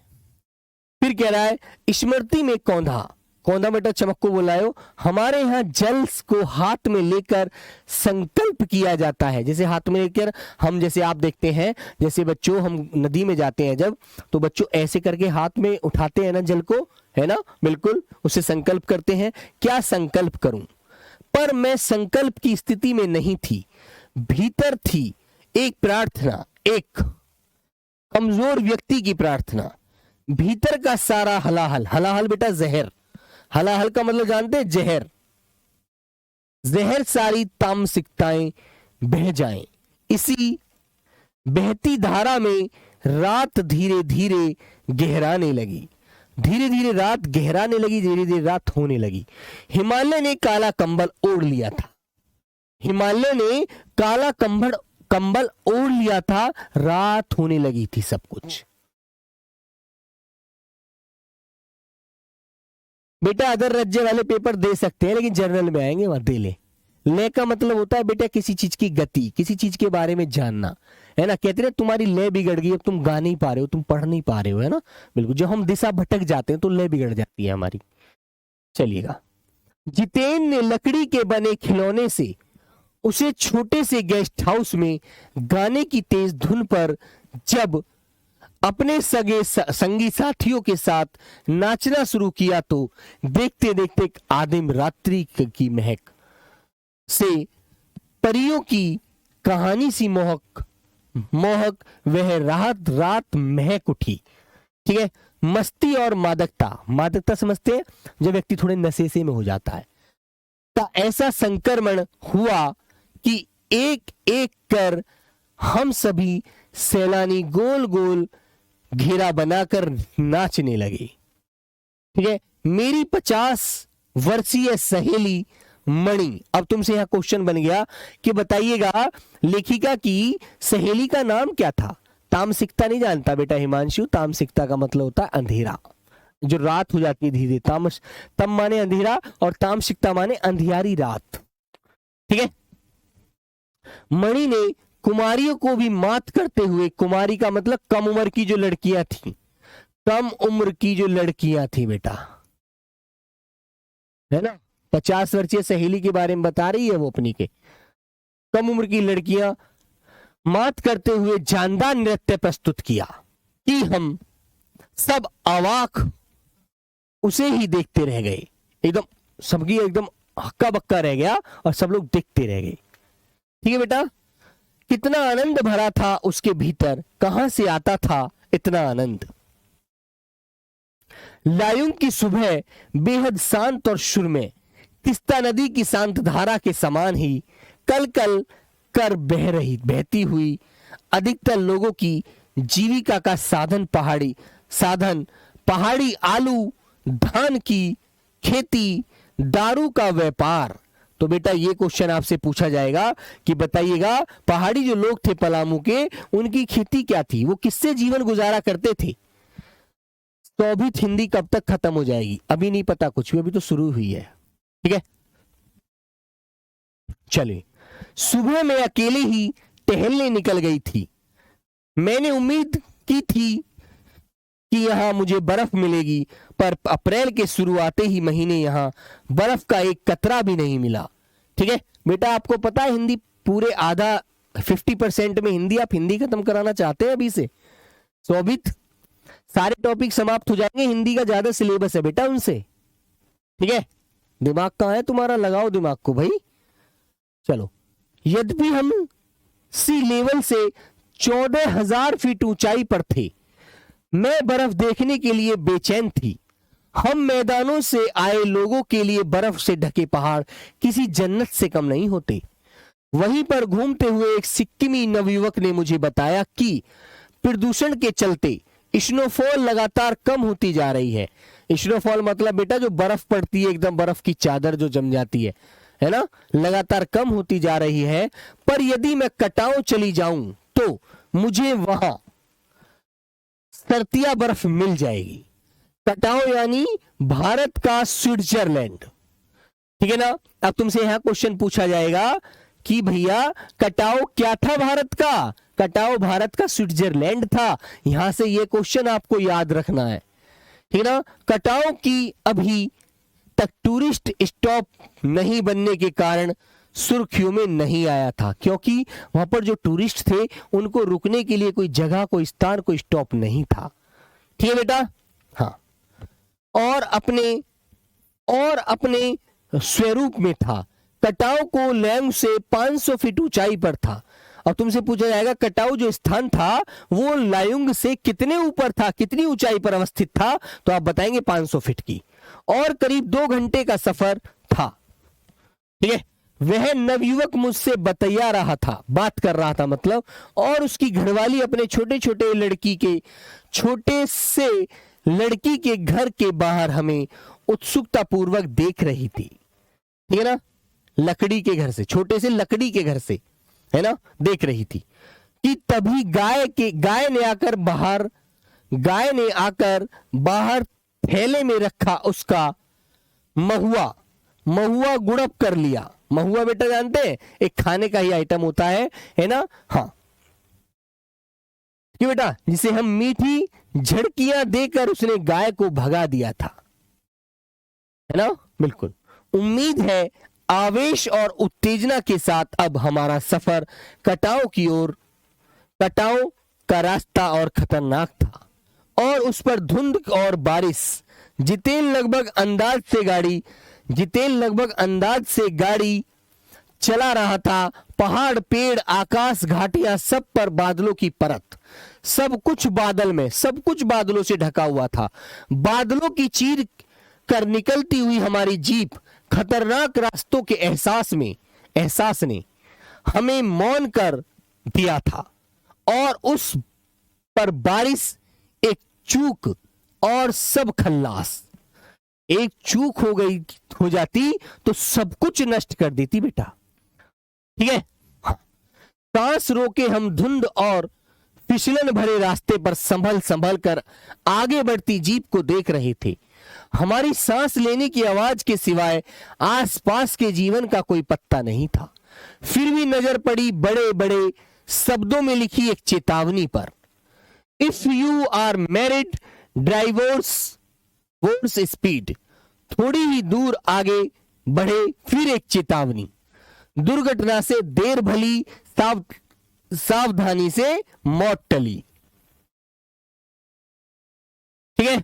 फिर कह रहा है स्मृति में कौंधा, कौंधा बेटा चमक को बुलायो। हमारे यहाँ जल को हाथ में लेकर संकल्प किया जाता है। जैसे हाथ में लेकर हम, जैसे आप देखते हैं, जैसे बच्चों हम नदी में जाते हैं जब, तो बच्चों ऐसे करके हाथ में उठाते हैं ना जल को, है ना, बिल्कुल, उससे संकल्प करते हैं। क्या संकल्प करूं? पर मैं संकल्प की स्थिति में नहीं थी, भीतर थी एक प्रार्थना, एक कमजोर व्यक्ति की प्रार्थना। भीतर का सारा हलाहल, हलाहल बेटा जहर, हलाहल का मतलब जानते हैं, जहर, जहर सारी तामसिकताएं बह जाएं। इसी बहती धारा में रात धीरे धीरे गहराने लगी, धीरे धीरे रात गहराने लगी, धीरे धीरे रात होने लगी। हिमालय ने काला कंबल ओढ़ लिया था, हिमालय ने काला कंबल ओढ़ लिया था, रात होने लगी थी सब कुछ। बेटा अदर राज्य वाले पेपर दे सकते हैं, लेकिन जर्नल में आएंगे वहां दे ले। लय का मतलब होता है बेटा किसी चीज की गति, किसी चीज के बारे में जानना, है ना। कहते हैं तुम्हारी लय बिगड़ गई, अब तुम गा नहीं पा रहे हो, तुम पढ़ नहीं पा रहे हो, है ना, बिल्कुल। जब हम दिशा भटक जाते हैं तो लय बिगड़ जाती है हमारी। चलिएगा, जितेन ने लकड़ी के बने खिलौने से उसे छोटे से गेस्ट हाउस में गाने की तेज धुन पर जब अपने संगी साथियों के साथ नाचना शुरू किया तो देखते देखते एक आदिम रात्रि की महक से परियों की कहानी सी मोहक मोहक वह रात रात महक उठी। ठीक है, मस्ती और मादकता, मादकता समझते हैं जब व्यक्ति थोड़े नशे से में हो जाता है, का ऐसा संक्रमण हुआ कि एक एक कर हम सभी सैलानी गोल गोल घेरा बनाकर नाचने लगे। ठीक है, मेरी 50 वर्षीय सहेली मणि, अब तुमसे यहां क्वेश्चन बन गया कि बताइएगा लेखिका की सहेली का नाम क्या था। तामसिकता नहीं जानता बेटा हिमांशु, तामसिकता का मतलब होता है अंधेरा, जो रात हो जाती है धीरे। तामस तम माने अंधेरा और तामसिकता माने अंधियारी रात। ठीक है, मणि ने कुमारियों को भी मात करते हुए, कुमारी का मतलब कम उम्र की जो लड़कियां थी, कम उम्र की जो लड़कियां थी बेटा, है ना, 50 वर्षीय सहेली के बारे में बता रही है वो अपनी के, कम उम्र की लड़कियां मात करते हुए जानदार नृत्य प्रस्तुत किया कि हम सब अवाक उसे ही देखते रह गए। एकदम सबकी एकदम हक्का बक्का रह गया और सब लोग देखते रह गए। ठीक है बेटा, कितना आनंद भरा था उसके भीतर, कहां से आता था इतना आनंद। लायुंग की सुबह बेहद शांत और सुरम्य, तिस्ता नदी की शांत धारा के समान ही कल कल कर बहती हुई, अधिकतर लोगों की जीविका का साधन पहाड़ी आलू, धान की खेती, दारू का व्यापार। तो बेटा ये क्वेश्चन आपसे पूछा जाएगा कि बताइएगा पहाड़ी जो लोग थे पलामू के, उनकी खेती क्या थी, वो किससे जीवन गुजारा करते थे। शोभित हिंदी कब तक खत्म हो जाएगी अभी नहीं पता कुछ भी, अभी तो शुरू हुई है। ठीक है, चलिए। सुबह में अकेले ही टहलने निकल गई थी। मैंने उम्मीद की थी कि यहां मुझे बर्फ मिलेगी, पर अप्रैल के शुरुआते ही महीने यहां बर्फ का एक कतरा भी नहीं मिला। ठीक है बेटा, आपको पता है हिंदी पूरे आधा 50% में हिंदी, आप हिंदी खत्म कराना चाहते हैं अभी से। शोभित, सारे टॉपिक समाप्त हो जाएंगे, हिंदी का ज्यादा सिलेबस है बेटा उनसे। ठीक है, दिमाग कहां है तुम्हारा, लगाओ दिमाग को भाई। चलो, यद्यपि हम सी लेवल से 14,000 फीट ऊंचाई पर थे, मैं बर्फ देखने के लिए बेचैन थी। हम मैदानों से आए लोगों के लिए बर्फ से ढके पहाड़ किसी जन्नत से कम नहीं होते। वहीं पर घूमते हुए एक सिक्किमी नवयुवक ने मुझे बताया कि प्रदूषण के चलते स्नोफॉल लगातार कम होती जा रही है। स्नोफॉल मतलब बेटा जो बर्फ पड़ती है, एकदम बर्फ की चादर जो जम जाती है ना, लगातार कम होती जा रही है। पर यदि मैं कटाव चली जाऊं तो मुझे वहां सर्तिया बर्फ मिल जाएगी। कटाव यानी भारत का स्विट्जरलैंड। ठीक है ना, अब तुमसे यहां क्वेश्चन पूछा जाएगा कि भैया कटाव क्या था भारत का, कटाव भारत का स्विट्जरलैंड था। यहां से यह क्वेश्चन आपको याद रखना है। ठीक है ना, कटाव की अभी तक टूरिस्ट स्टॉप नहीं बनने के कारण सुर्खियों में नहीं आया था, क्योंकि वहां पर जो टूरिस्ट थे उनको रुकने के लिए कोई जगह, कोई स्थान, कोई स्टॉप नहीं था। ठीक है बेटा, हाँ, और अपने स्वरूप में था। कटाव को लैंग से 500 फीट ऊंचाई पर था। अब तुमसे पूछा जाएगा कटाव जो स्थान था वो लायुंग से कितने ऊपर था, कितनी ऊंचाई पर अवस्थित था, तो आप बताएंगे 500 फीट की, और करीब 2 घंटे का सफर था। ठीक है, वह नवयुवक मुझसे बतिया रहा था, बात कर रहा था मतलब, और उसकी घरवाली अपने छोटे से लड़की के घर के बाहर हमें उत्सुकता पूर्वक देख रही थी। ठीक है ना, लकड़ी के घर से, छोटे से लकड़ी के घर से, है ना, देख रही थी कि तभी गाय ने आकर बाहर थैले में रखा उसका महुआ गुड़प कर लिया। महुआ बेटा जानते हैं, एक खाने का ही आइटम होता है ना, हाँ कि बेटा जिसे हम मीठी झड़कियां देकर उसने गाय को भगा दिया था, है ना, बिल्कुल। उम्मीद है आवेश और उत्तेजना के साथ अब हमारा सफर कटाव की ओर, कटाव का रास्ता और खतरनाक था और उस पर धुंध और बारिश। जितेन लगभग अंदाज से गाड़ी चला रहा था। पहाड़, पेड़, आकाश, घाटियां, सब पर बादलों की परत, सब कुछ बादलों से ढका हुआ था। बादलों की चीर कर निकलती हुई हमारी जीप खतरनाक रास्तों के एहसास ने हमें मौन कर दिया था और उस पर बारिश एक चूक और सब खल्लास। एक चूक हो जाती तो सब कुछ नष्ट कर देती बेटा। ठीक है, सांस रोके हम धुंध और फिसलन भरे रास्ते पर संभल कर आगे बढ़ती जीप को देख रहे थे। हमारी सांस लेने की आवाज के सिवाय आसपास के जीवन का कोई पत्ता नहीं था। फिर भी नजर पड़ी बड़े बड़े शब्दों में लिखी एक चेतावनी पर। If you are married divorce speed. थोड़ी ही दूर आगे बढ़े, फिर एक चेतावनी। दुर्घटना से देर भली, सावधानी से मौत टली। ठीक है,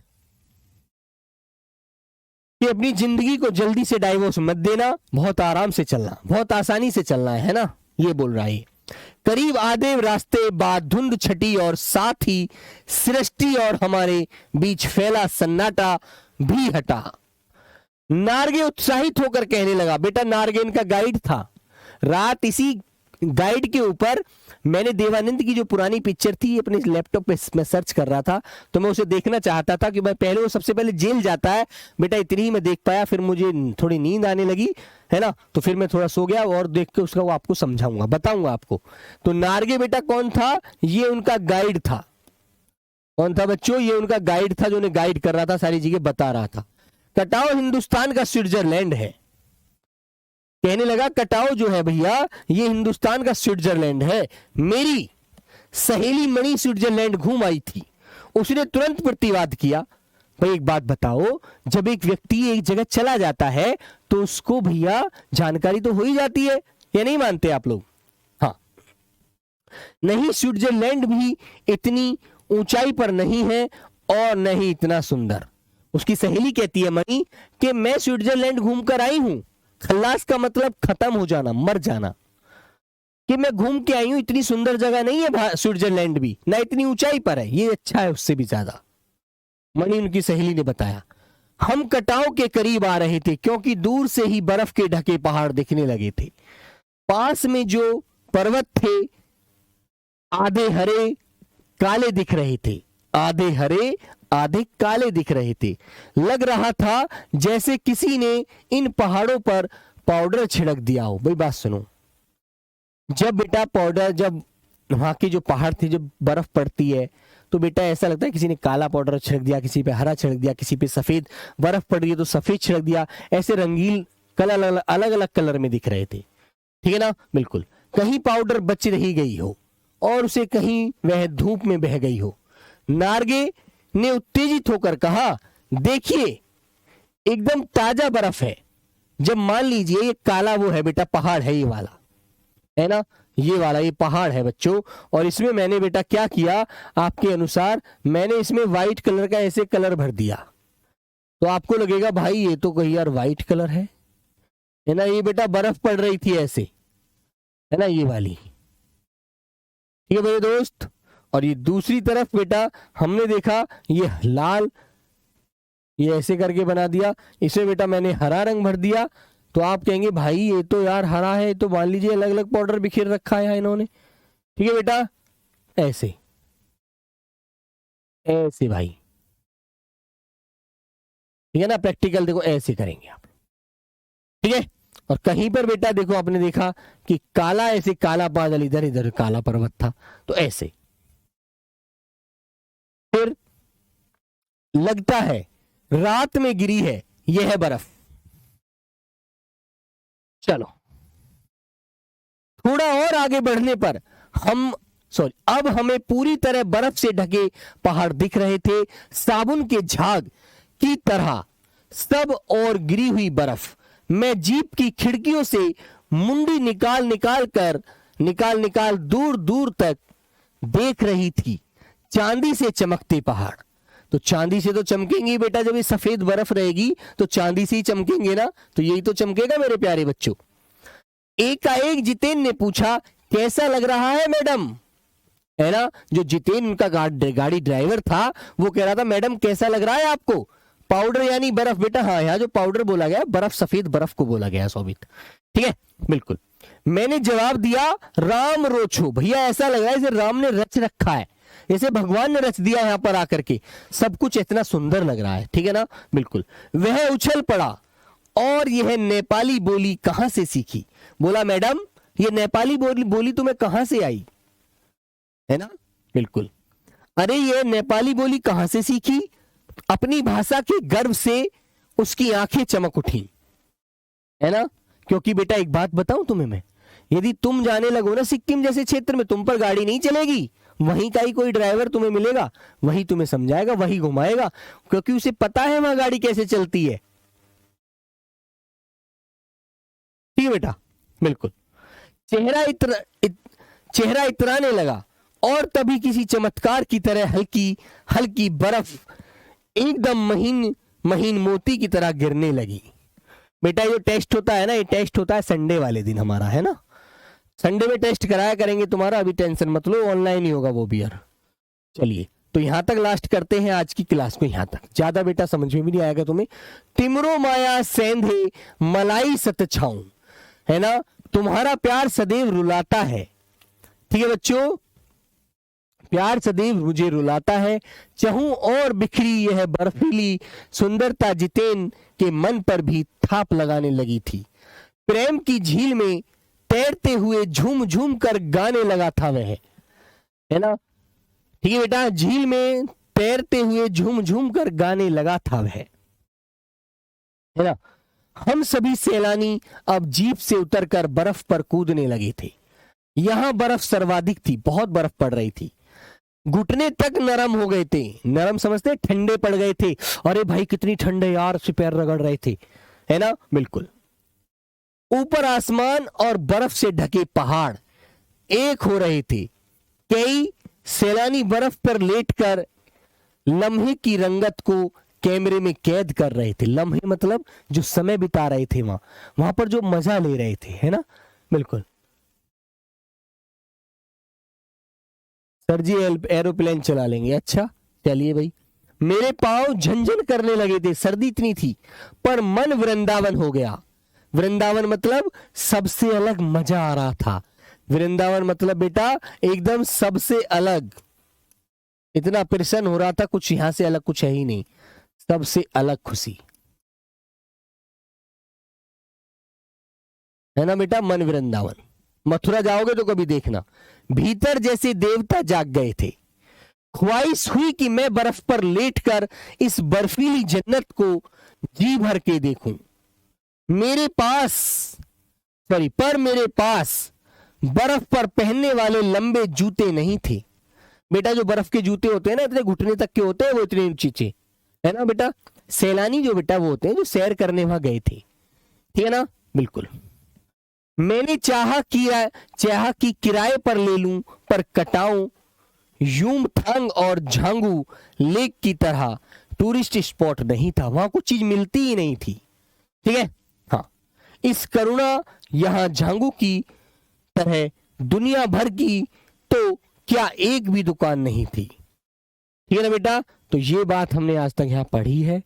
कि अपनी जिंदगी को जल्दी से डाइवोर्स मत देना, बहुत आराम से चलना, बहुत आसानी से चलना है ना, ये बोल रहा है। करीब आधे रास्ते बाद धुंध छटी और साथ ही सृष्टि और हमारे बीच फैला सन्नाटा भी हटा। नार्गे उत्साहित होकर कहने लगा, बेटा नार्गे इनका गाइड था। रात इसी गाइड के ऊपर मैंने देवानंद की जो पुरानी पिक्चर थी अपने लैपटॉप पे मैं सर्च कर रहा था, तो मैं उसे देखना चाहता था कि भाई पहले वो सबसे पहले जेल जाता है बेटा, इतनी ही मैं देख पाया, फिर मुझे थोड़ी नींद आने लगी है ना, तो फिर मैं थोड़ा सो गया और देख के उसका वो आपको समझाऊंगा, बताऊंगा आपको। तो नार्गे बेटा कौन था? ये उनका गाइड था। कौन था बच्चों? ये उनका गाइड था जो उन्हें गाइड कर रहा था, सारी चीजें बता रहा था। कटाव हिंदुस्तान का स्विट्जरलैंड है। कहने लगा कटाव जो है भैया ये हिंदुस्तान का स्विट्जरलैंड है। मेरी सहेली मणि स्विट्जरलैंड घूम आई थी। उसने तुरंत प्रतिवाद किया, भाई एक बात बताओ, जब एक व्यक्ति एक जगह चला जाता है तो उसको भैया जानकारी तो हो ही जाती है, या नहीं मानते आप लोग? हाँ, नहीं स्विट्जरलैंड भी इतनी ऊंचाई पर नहीं है और नहीं इतना सुंदर। उसकी सहेली कहती है मणि कि मैं स्विट्जरलैंड घूमकर आई हूं। खल्लास का मतलब खत्म हो जाना, मर जाना, कि मैं घूम के आई हूं, इतनी सुंदर जगह नहीं है स्विट्जरलैंड भी, ना इतनी ऊंचाई पर है, ये अच्छा है उससे भी ज्यादा, मणि उनकी सहेली ने बताया। हम कटाव के करीब आ रहे थे क्योंकि दूर से ही बर्फ के ढके पहाड़ दिखने लगे थे। पास में जो पर्वत थे आधे हरे काले दिख रहे थे, आधे हरे आधे काले दिख रहे थे। लग रहा था जैसे किसी ने इन पहाड़ों पर पाउडर छिड़क दिया हो। भाई बात सुनो, जब बेटा पाउडर, जब वहां की जो पहाड़ थी, जब बर्फ पड़ती है तो बेटा ऐसा लगता है किसी ने काला पाउडर छिड़क दिया, किसी पे हरा छिड़क दिया, किसी पे सफेद, बर्फ पड़ रही है तो सफेद छिड़क दिया, ऐसे रंगीन कलर अलग अलग कलर में दिख रहे थे। ठीक है ना, बिल्कुल। कहीं पाउडर बच रही गई हो और उसे कहीं वह धूप में बह गई हो। नार्गे ने उत्तेजित होकर कहा, देखिए एकदम ताजा बर्फ है। जब मान लीजिए ये काला वो है बेटा पहाड़ है, ये वाला है ना, ये वाला ये पहाड़ है बच्चों, और इसमें मैंने बेटा क्या किया, आपके अनुसार मैंने इसमें व्हाइट कलर का ऐसे कलर भर दिया, तो आपको लगेगा भाई ये तो कहीं यार व्हाइट कलर है ना, ये बेटा बर्फ पड़ रही थी ऐसे, है ना, ये वाली। ठीक है मेरे दोस्त। और ये दूसरी तरफ बेटा हमने देखा ये लाल, ये ऐसे करके बना दिया, इसमें बेटा मैंने हरा रंग भर दिया, तो आप कहेंगे भाई ये तो यार हरा है, तो मान लीजिए अलग अलग पाउडर बिखेर रखा है इन्होंने। ठीक है बेटा, ऐसे ऐसे भाई, ठीक है ना, प्रैक्टिकल देखो ऐसे करेंगे आप। ठीक है, और कहीं पर बेटा देखो आपने देखा कि काला, ऐसे काला बादल, इधर इधर काला पर्वत था, तो ऐसे। फिर लगता है रात में गिरी है, यह है बर्फ। चलो थोड़ा और आगे बढ़ने पर अब हमें पूरी तरह बर्फ से ढके पहाड़ दिख रहे थे, साबुन के झाग की तरह सब और गिरी हुई बर्फ। मैं जीप की खिड़कियों से मुंडी निकाल निकाल दूर दूर तक देख रही थी चांदी से चमकते पहाड़। तो चांदी से तो चमकेंगे बेटा, जब ये सफेद बर्फ रहेगी तो चांदी से ही चमकेंगे ना, तो यही तो चमकेगा मेरे प्यारे बच्चों। एकाएक जितेन ने पूछा, कैसा लग रहा है मैडम? है ना, जो जितेन उनका गाड़ी ड्राइवर था वो कह रहा था मैडम कैसा लग रहा है आपको? पाउडर यानी बर्फ बेटा, हाँ यहाँ जो पाउडर बोला गया बर्फ, सफेद बर्फ को बोला गया शोभित, ठीक है बिल्कुल। मैंने जवाब दिया, राम रोचो, भैया ऐसा लग रहा है जैसे राम ने रच रखा है, जैसे भगवान ने रच दिया यहाँ पर आकर के, सब कुछ इतना सुंदर लग रहा है, ठीक है ना बिल्कुल। वह उछल पड़ा, और यह नेपाली बोली कहां से सीखी? बोला मैडम ये नेपाली बोली तुम्हें कहां से आई? है ना बिल्कुल। अरे ये नेपाली बोली कहां से सीखी? अपनी भाषा के गर्व से उसकी आंखें चमक उठी, है ना। क्योंकि बेटा एक बात बताऊं तुम्हें मैं, यदि तुम जाने लगो ना सिक्किम जैसे क्षेत्र में, तुम पर गाड़ी नहीं चलेगी, वहीं का ही कोई ड्राइवर तुम्हें मिलेगा, वही तुम्हें समझाएगा, वही घुमाएगा, क्योंकि उसे पता है वहां गाड़ी कैसे चलती है, ठीक है बेटा बिल्कुल। चेहरा इतराने लगा, और तभी किसी चमत्कार की तरह हल्की हल्की बर्फ एकदम महीन मोती की तरह गिरने लगी। बेटा ये टेस्ट होता है ना, ये टेस्ट होता है संडे वाले दिन हमारा, है ना, संडे में टेस्ट कराया करेंगे तुम्हारा, अभी टेंशन मत लो, ऑनलाइन ही होगा वो भी यार। चलिए तो यहां तक लास्ट करते हैं आज की क्लास को, यहां तक, ज्यादा बेटा समझ में भी नहीं आएगा तुम्हें। तिमरो माया सेंधे मलाई सत छाऊं, है ना, तुम्हारा प्यार सदैव रुलाता है, ठीक है बच्चों, प्यार सदैव मुझे रुलाता है, चाहूं और बिखरी यह बर्फीली सुंदरता जितेन के मन पर भी थाप लगाने लगी थी। प्रेम की झील में तैरते हुए झूम झूम कर गाने लगा था वह, है ना, ठीक है बेटा, झील में तैरते हुए झूम झूम कर गाने लगा था वह, है ना। हम सभी सैलानी अब जीप से उतरकर बर्फ पर कूदने लगे थे। यहां बर्फ सर्वाधिक थी, बहुत बर्फ पड़ रही थी, घुटने तक नरम हो गए थे, नरम समझते ठंडे पड़ गए थे, अरे भाई कितनी ठंडे यार, से पैर रगड़ रहे थे, है ना बिल्कुल। ऊपर आसमान और बर्फ से ढके पहाड़ एक हो रहे थे। कई सैलानी बर्फ पर लेटकर लम्हे की रंगत को कैमरे में कैद कर रहे थे। लम्हे मतलब जो समय बिता रहे थे वहां पर जो मजा ले रहे थे, है ना बिल्कुल। सर जी एरोप्लेन चला लेंगे, अच्छा चलिए भाई। मेरे पांव झंझन करने लगे थे, सर्दी इतनी थी, पर मन वृंदावन हो गया। वृंदावन मतलब सबसे अलग मजा आ रहा था, वृंदावन मतलब बेटा एकदम सबसे अलग, इतना प्रसन्न हो रहा था, कुछ यहां से अलग कुछ है ही नहीं, सबसे अलग खुशी, है ना बेटा, मन वृंदावन। मथुरा जाओगे तो कभी देखना, भीतर जैसे देवता जाग गए थे। ख्वाहिश हुई कि मैं बर्फ पर लेटकर इस बर्फीली जन्नत को जी भर के देखूं। मेरे पास बर्फ पर पहनने वाले लंबे जूते नहीं थे। बेटा जो बर्फ के जूते होते हैं ना, इतने घुटने तक के होते हैं, वो इतने ऊंचे, है ना बेटा। सैलानी जो बेटा वो होते हैं जो सैर करने वहां गए थे, ठीक है ना बिल्कुल। मैंने चाहा कि किराए पर ले लूं, पर कटाऊं यूमथांग और झांगू लेक की तरह टूरिस्ट स्पॉट नहीं था, वहां कुछ चीज मिलती ही नहीं थी, ठीक है। हाँ, इस करुणा यहां झांगू की तरह दुनिया भर की तो क्या एक भी दुकान नहीं थी, ठीक है ना बेटा। तो ये बात हमने आज तक यहां पढ़ी है,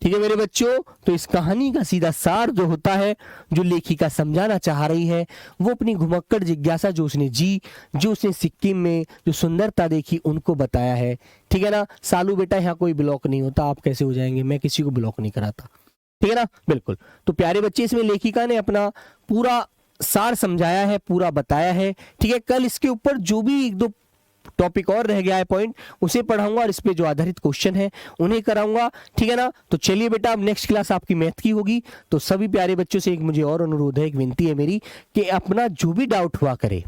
ठीक है मेरे बच्चों। तो इस कहानी का सीधा सार जो होता है, जो लेखिका समझाना चाह रही है, वो अपनी घुमक्कड़ जिज्ञासा जो उसने जो उसने सिक्किम में जो सुंदरता देखी उनको बताया है, ठीक है ना। सालू बेटा यहाँ कोई ब्लॉक नहीं होता, आप कैसे हो जाएंगे, मैं किसी को ब्लॉक नहीं कराता, ठीक है ना बिल्कुल। तो प्यारे बच्चे, इसमें लेखिका ने अपना पूरा सार समझाया है, पूरा बताया है, ठीक है। कल इसके ऊपर जो भी एक दो टॉपिक और रह गया है पॉइंट, उसे पढ़ाऊंगा और इस पे जो आधारित क्वेश्चन है उन्हें कराऊंगा, ठीक है ना। तो चलिए बेटा, अब नेक्स्ट क्लास आपकी मैथ की होगी। तो सभी प्यारे बच्चों से एक मुझे और अनुरोध है, एक विनती है मेरी, कि अपना जो भी डाउट हुआ करे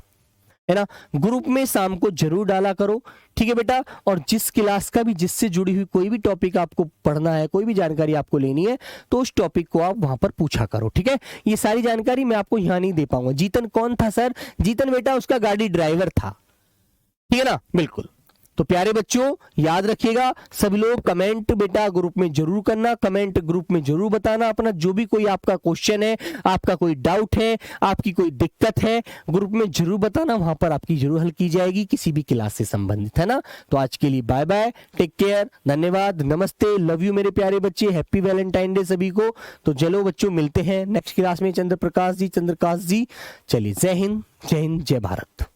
है ना। ग्रुप में शाम को जरूर डाला करो, ठीक है बेटा। और जिस क्लास का भी जिससे जुड़ी हुई कोई भी टॉपिक आपको पढ़ना है, कोई भी जानकारी आपको लेनी है, तो उस टॉपिक को आप वहां पर पूछा करो, ठीक है। ये सारी जानकारी मैं आपको यहां नहीं दे पाऊंगा। जीतन कौन था सर? जीतन बेटा उसका गाड़ी ड्राइवर था, ठीक है ना, बिल्कुल। तो प्यारे बच्चों याद रखिएगा, सभी लोग कमेंट बेटा ग्रुप में जरूर करना, कमेंट ग्रुप में जरूर बताना अपना जो भी कोई आपका क्वेश्चन है, आपका कोई डाउट है, आपकी कोई दिक्कत है, ग्रुप में जरूर बताना, वहां पर आपकी जरूर हल की जाएगी किसी भी क्लास से संबंधित, है ना। तो आज के लिए बाय बाय, टेक केयर, धन्यवाद, नमस्ते, लव यू मेरे प्यारे बच्चे, हैप्पी वैलेंटाइन डे सभी को। तो चलो बच्चों मिलते हैं नेक्स्ट क्लास में। चंद्रप्रकाश जी, चंद्रकाश जी, चलिए जय हिंद, जय हिंद, जय भारत।